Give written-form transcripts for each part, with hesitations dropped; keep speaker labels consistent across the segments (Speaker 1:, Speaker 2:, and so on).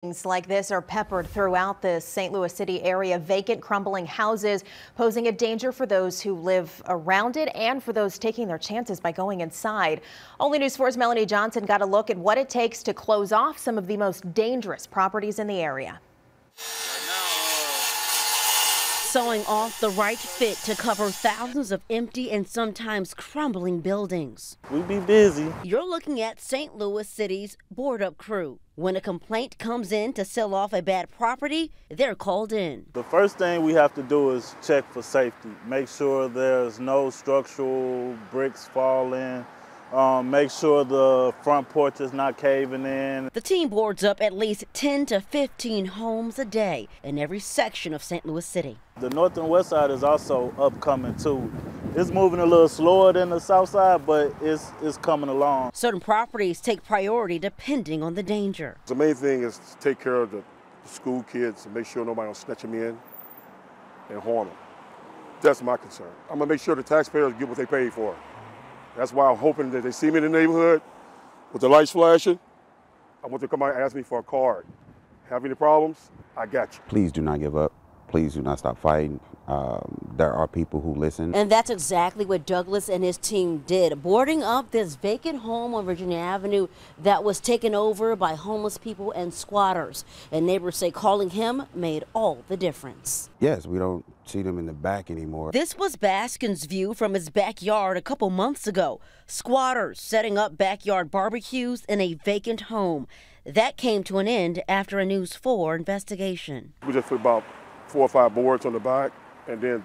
Speaker 1: Things like this are peppered throughout the St. Louis City area. Vacant, crumbling houses posing a danger for those who live around it and for those taking their chances by going inside. Only News 4's Melanie Johnson got a look at what it takes to close off some of the most dangerous properties in the area.
Speaker 2: Sawing off the right fit to cover thousands of empty and sometimes crumbling buildings.
Speaker 3: We be busy.
Speaker 2: You're looking at St. Louis City's board up crew. When a complaint comes in to sell off a bad property, they're called in.
Speaker 3: The first thing we have to do is check for safety. Make sure there's no structural bricks falling. Make sure the front porch is not caving in.
Speaker 2: The team boards up at least 10 to 15 homes a day in every section of St. Louis City.
Speaker 3: The north and west side is also upcoming too. It's moving a little slower than the south side, but it's coming along.
Speaker 2: Certain properties take priority depending on the danger.
Speaker 4: The main thing is to take care of the school kids and make sure nobody will snatch them in and harm them. That's my concern. I'm gonna make sure the taxpayers get what they paid for. That's why I'm hoping that they see me in the neighborhood with the lights flashing. I want them to come out and ask me for a card. Have any problems? I got you.
Speaker 5: Please do not give up. Please do not stop fighting. There are people who listen.
Speaker 2: And that's exactly what Douglas and his team did, boarding up this vacant home on Virginia Avenue that was taken over by homeless people and squatters. And neighbors say calling him made all the difference.
Speaker 5: Yes, we don't see them in the back anymore.
Speaker 2: This was Baskin's view from his backyard a couple months ago. Squatters setting up backyard barbecues in a vacant home. That came to an end after a News 4 investigation.
Speaker 4: We just put about 4 or 5 boards on the back and then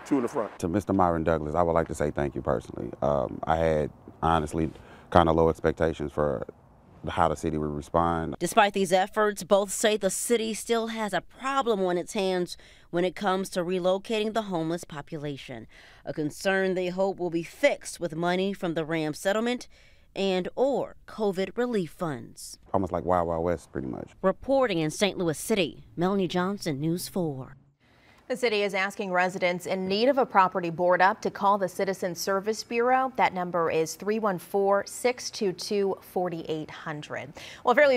Speaker 4: 2 in the front.
Speaker 5: To Mr. Myron Douglas, I would like to say thank you personally. I had honestly kind of low expectations for how the city would respond.
Speaker 2: Despite these efforts, both say the city still has a problem on its hands when it comes to relocating the homeless population, a concern they hope will be fixed with money from the Ram settlement and or COVID relief funds.
Speaker 5: Almost like Wild Wild West, pretty much.
Speaker 2: Reporting in St. Louis City, Melanie Johnson, News 4.
Speaker 1: The city is asking residents in need of a property board up to call the Citizen Service Bureau. That number is 314-622-4800. Well, fairly